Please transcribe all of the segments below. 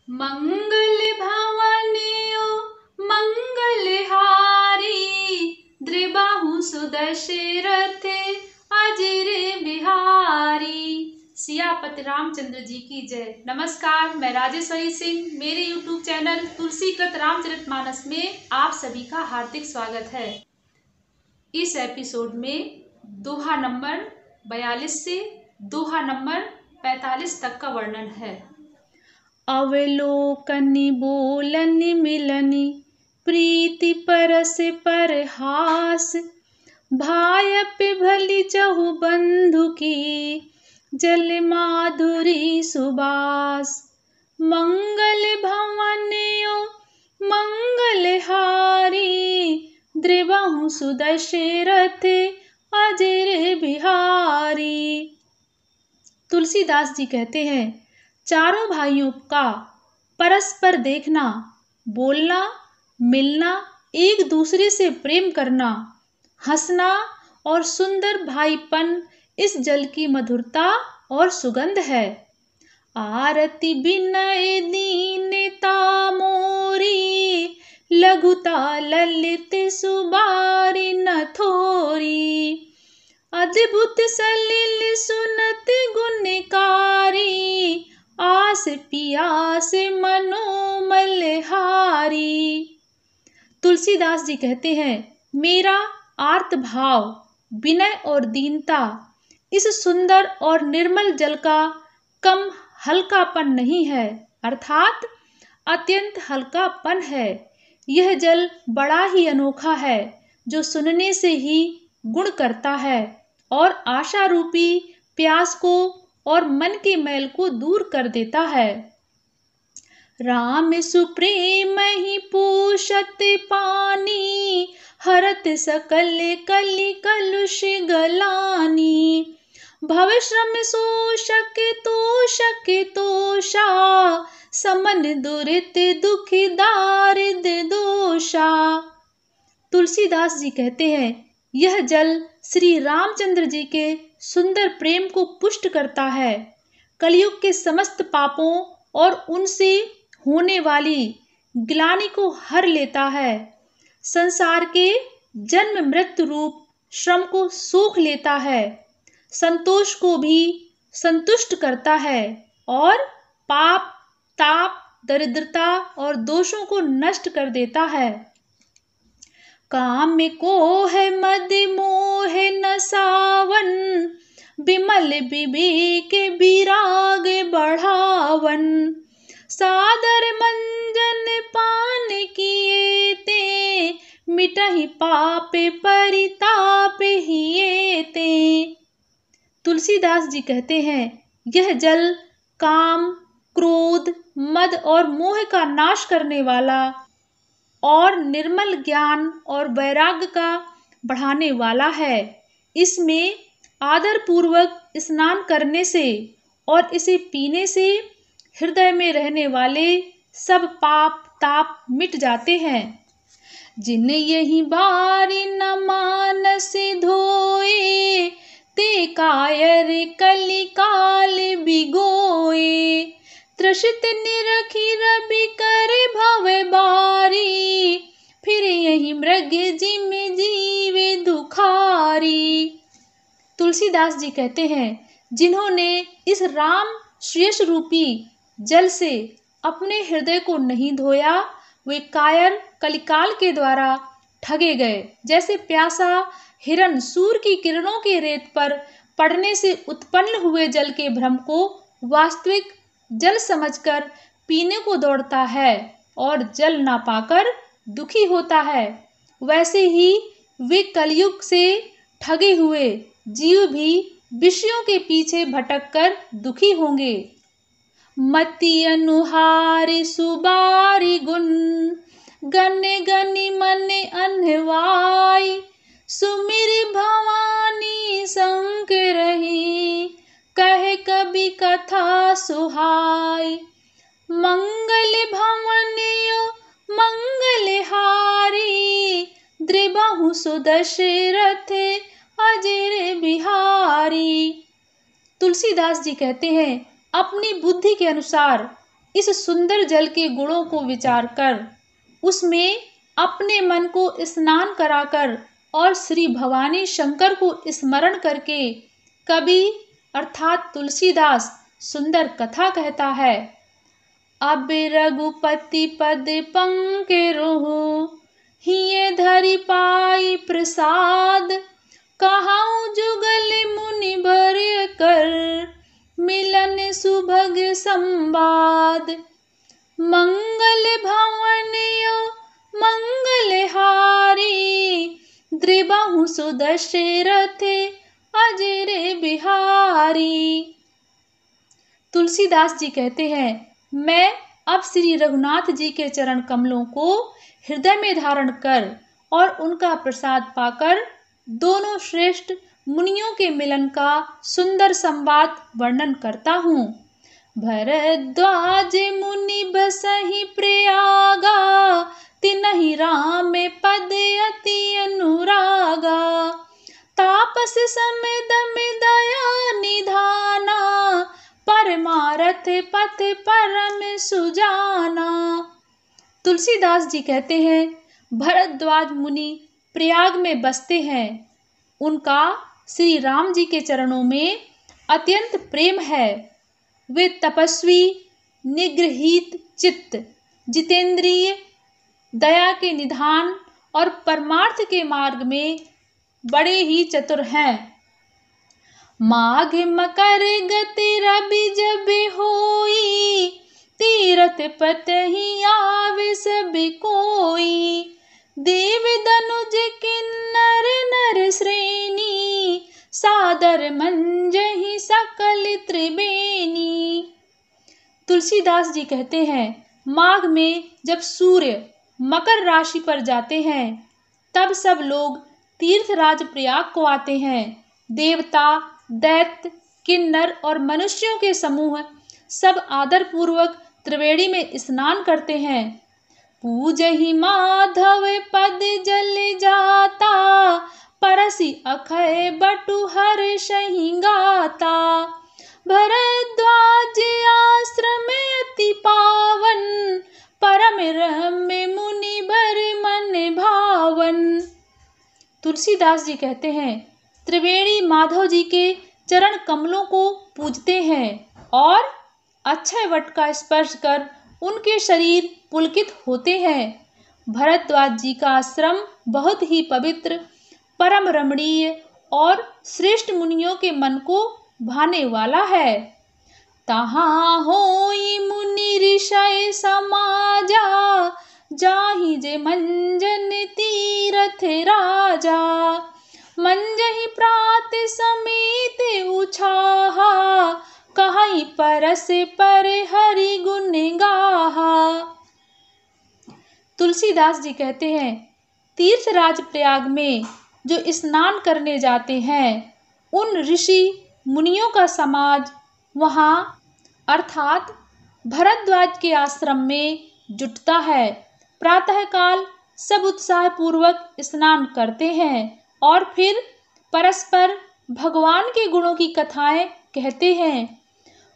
मंगल भवनियो मंगलहारी, द्रिबाहु सुदशरथ अजिर बिहारी। सियापति रामचंद्र जी की जय। नमस्कार, मैं राजेश्वरी सिंह। मेरे YouTube चैनल तुलसीकृत रामचरितमानस में आप सभी का हार्दिक स्वागत है। इस एपिसोड में दोहा नंबर 42 से दोहा नंबर 45 तक का वर्णन है। अवलोकनि बोलनि मिलनि, प्रीति परस परहास, भायपि भली चहु बंधु की, जल माधुरी सुबास। मंगल भवनियो मंगलहारी, द्रिबाहु सुदशरथ अजिर बिहारी। तुलसीदास जी कहते हैं, चारों भाइयों का परस्पर देखना, बोलना, मिलना, एक दूसरे से प्रेम करना, हंसना और सुंदर भाईपन इस जल की मधुरता और सुगंध है। आरती विनय दीनता मोरी, लघुता ललित सुबारी न थोरी। अद्भुत सलिल सुनत गुणकारी, आस पियास मनोमल हारी। तुलसीदास जी कहते हैं, मेरा आर्त भाव, विनय और दीनता इस सुंदर और निर्मल जल का कम हल्कापन नहीं है, अर्थात अत्यंत हल्कापन है। यह जल बड़ा ही अनोखा है, जो सुनने से ही गुण करता है और आशा रूपी प्यास को और मन के मैल को दूर कर देता है। राम सुप्रेम ही पोषत पानी, हरत सकल कलि कलुष गलानी। भव श्रम शोषक तोषक तोषा, समन दुरित दुखी दारिद दोषा। तुलसीदास जी कहते हैं, यह जल श्री रामचंद्र जी के सुंदर प्रेम को पुष्ट करता है, कलयुग के समस्त पापों और उनसे होने वाली ग्लानि को हर लेता है, संसार के जन्म मृत्यु रूप श्रम को सोख लेता है, संतोष को भी संतुष्ट करता है और पाप, ताप, दरिद्रता और दोषों को नष्ट कर देता है। काम को है मद मोह नसावन, बिमल विवेक विराग बढ़ावन। सादर मंजन पान किए ते, मिटहि पाप परिताप हिए ते। तुलसीदास जी कहते हैं, यह जल काम, क्रोध, मद और मोह का नाश करने वाला और निर्मल ज्ञान और वैराग्य का बढ़ाने वाला है। इसमें आदर पूर्वक स्नान करने से और इसे पीने से हृदय में रहने वाले सब पाप ताप मिट जाते हैं। जिन यही बारी न मानस धोए, ते कायर कलि काल बिगोए। त्रसित निरखी रवि कर भव बारी, फिर यही मृग जिम जीवे दुखारी। तुलसीदास जी कहते हैं, जिन्होंने इस राम श्रेष्ठ रूपी जल से अपने हृदय को नहीं धोया, वे कायर कलिकाल के द्वारा ठगे गए। जैसे प्यासा हिरन सूर्य की किरणों के रेत पर पड़ने से उत्पन्न हुए जल के भ्रम को वास्तविक जल समझकर पीने को दौड़ता है और जल ना पाकर दुखी होता है, वैसे ही वे कलयुग से ठगे हुए जीव भी विषयों के पीछे भटककर दुखी होंगे। मति अनुहारी सुबारी गुण, गन गनि मन अनवाई। सुमिर भवानी संग रही, कहे कवि कथा सुहाई। मंगल भवनियो मंगलहारी, द्रिबाहु सुदशरथ अजिर बिहारी। तुलसीदास जी कहते हैं, अपनी बुद्धि के अनुसार इस सुंदर जल के गुणों को विचार कर उसमें अपने मन को स्नान कराकर और श्री भवानी शंकर को स्मरण करके कवि अर्थात तुलसीदास सुंदर कथा कहता है। अब रघुपति पद पंकरोहु हिये धरि पाई प्रसाद, कहाऊ जुगल मुनि बर कर मिलन सुभग संवाद। मंगल भवन यो मंगल हारी, द्रिबाहु सुदशरथ अजर बिहारी। तुलसीदास जी कहते हैं, मैं अब श्री रघुनाथ जी के चरण कमलों को हृदय में धारण कर और उनका प्रसाद पाकर दोनों श्रेष्ठ मुनियों के मिलन का सुंदर संवाद वर्णन करता हूँ। भरद्वाज मुनि बसहि प्रयागा, तिनहि राम पद अति अनुरागा। तापस समेत दया निधाना, परमारथ पथ परम सुजाना। तुलसीदास जी कहते हैं, भरद्वाज मुनि प्रयाग में बसते हैं। उनका श्री राम जी के चरणों में अत्यंत प्रेम है। वे तपस्वी, निगृहीत चित्त, जितेंद्रिय, दया के निधान और परमार्थ के मार्ग में बड़े ही चतुर हैं। माघ मकर गति रवि जब होई, तीरथ पतहि आवे सब कोई। देव दनुज किन्नर नर श्रेणी, सादर मंजहि सकल त्रिवेणी। तुलसीदास जी कहते हैं, माघ में जब सूर्य मकर राशि पर जाते हैं तब सब लोग तीर्थराज प्रयाग को आते हैं। देवता, दैत्य, किन्नर और मनुष्यों के समूह सब आदर पूर्वक त्रिवेणी में स्नान करते हैं। पूजहि माधव पद जल जाता, परसि अखय बटु हर्षहि गाता। भरद्वाज आश्रम अति पावन, परम रम्य मुनि बर मन भावन। तुलसीदास जी कहते हैं, त्रिवेणी माधव जी के चरण कमलों को पूजते हैं और अक्षय वट का स्पर्श कर उनके शरीर पुलकित होते हैं। भरद्वाज जी का आश्रम बहुत ही पवित्र, परम रमणीय और श्रेष्ठ मुनियों के मन को भाने वाला है। तहाँ होई मुनि ऋषय समाजा, जाहि जे मंजन तीरथ राजा। मंजहि प्रात समेत उछाहा, कहई परस पर हरि गुण गाहा। तुलसीदास जी कहते हैं, तीर्थराज प्रयाग में जो स्नान करने जाते हैं उन ऋषि मुनियों का समाज वहाँ अर्थात भरद्वाज के आश्रम में जुटता है। प्रातःकाल सब उत्साह पूर्वक स्नान करते हैं और फिर परस्पर भगवान के गुणों की कथाएं कहते हैं।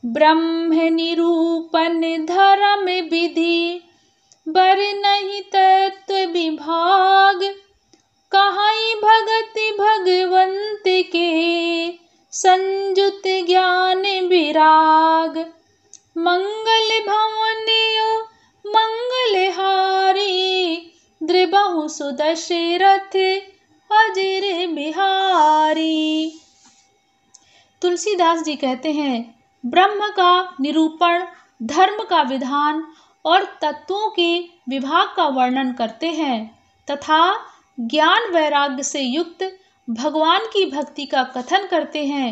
ब्रह्म निरूपण धर्म विधि, बर नहीं तत्व विभाग। कहाई भगति भगवंत के, संजुत ज्ञान विराग। मंगल भवन यो मंगल हारी, द्रिबाहु सुदशरथ अजर बिहारी। तुलसीदास जी कहते हैं, ब्रह्म का निरूपण, धर्म का विधान और तत्वों के विभाग का वर्णन करते हैं तथा ज्ञान वैराग्य से युक्त भगवान की भक्ति का कथन करते हैं।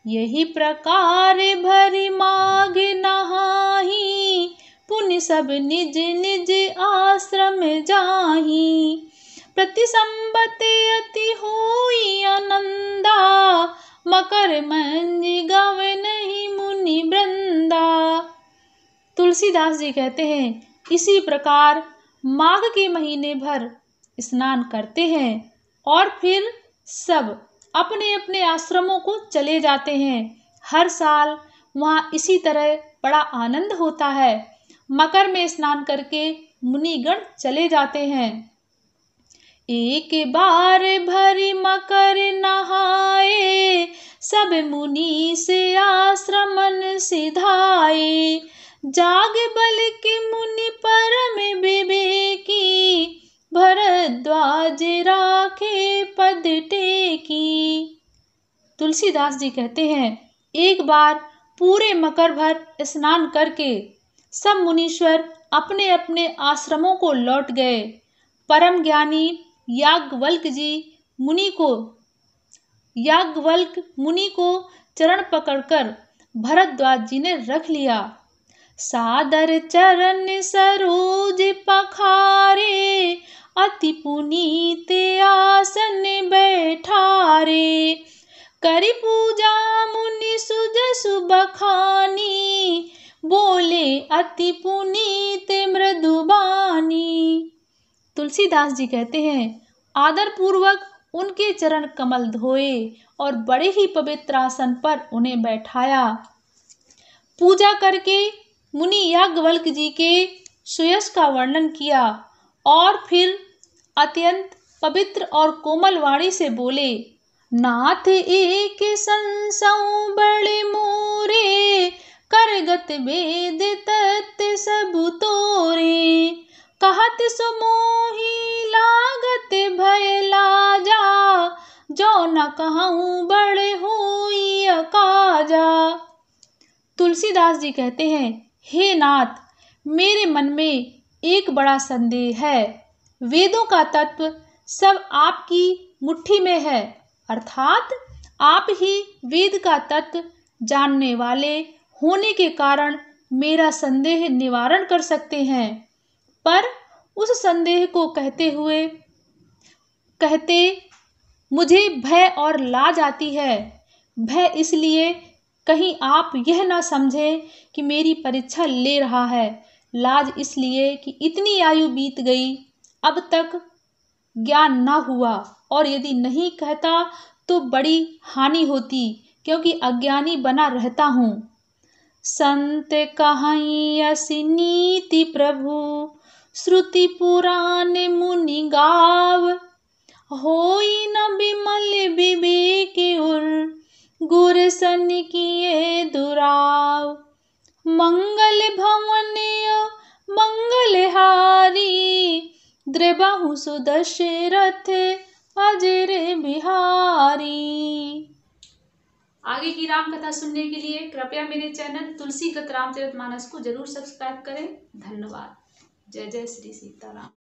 यही प्रकार भरी माघ नहाही, पुनि सब निज निज आश्रम जाही। प्रति संबत अति हुई आनंदा, मकर मंज गावे नहीं मुनि वृंदा। तुलसीदास जी कहते हैं, इसी प्रकार माघ के महीने भर स्नान करते हैं और फिर सब अपने अपने आश्रमों को चले जाते हैं। हर साल वहाँ इसी तरह बड़ा आनंद होता है। मकर में स्नान करके मुनिगण चले जाते हैं। एक बार भरी मकर नहाए, सब मुनि से आश्रमन सिधाए। जाग बल के मुनि परम विवेकी, भरद्वाज राखे पद टेकी। तुलसीदास जी कहते हैं, एक बार पूरे मकर भर स्नान करके सब मुनीश्वर अपने अपने आश्रमों को लौट गए। परम ज्ञानी याज्ञवल्क्य मुनि को चरण पकड़कर भरद्वाज जी ने रख लिया। सादर चरण सरोज पखारे, अति पुनीत आसन बैठारे। करि पूजा मुनि सुजसु बखानी, बोले अति पुनीत मृदुबानी। तुलसीदास जी कहते हैं, आदर पूर्वक उनके चरण कमल धोए और बड़े ही पवित्र आसन पर उन्हें बैठाया। पूजा करके मुनि याज्ञवल्क्य जी के सुयश का वर्णन किया और फिर अत्यंत पवित्र और कोमल वाणी से बोले, नाथ एक संसौ बड़े मोरे, करगत वेद तत्व सब तोरे। कहत सो मोहि लागत भय लाजा, जो न कहूँ बड़े होई अकाजा। तुलसीदास जी कहते हैं, हे नाथ, मेरे मन में एक बड़ा संदेह है। वेदों का तत्व सब आपकी मुट्ठी में है, अर्थात आप ही वेद का तत्व जानने वाले होने के कारण मेरा संदेह निवारण कर सकते हैं। पर उस संदेह को कहते मुझे भय और लाज आती है। भय इसलिए कहीं आप यह ना समझें कि मेरी परीक्षा ले रहा है। लाज इसलिए कि इतनी आयु बीत गई, अब तक ज्ञान ना हुआ, और यदि नहीं कहता तो बड़ी हानि होती, क्योंकि अज्ञानी बना रहता हूँ। संत कहाई असी नीति प्रभु, श्रुति पुराण मुनि गाव। होई न बिमल विवेक उर, गुर सन किए दुराव। मंगल भवन मंगलहारी, द्रबहु सुदशरथ अजर बिहारी। आगे की राम कथा सुनने के लिए कृपया मेरे चैनल तुलसीगत रामचरितमानस को जरूर सब्सक्राइब करें। धन्यवाद। जय जय श्री सीताराम।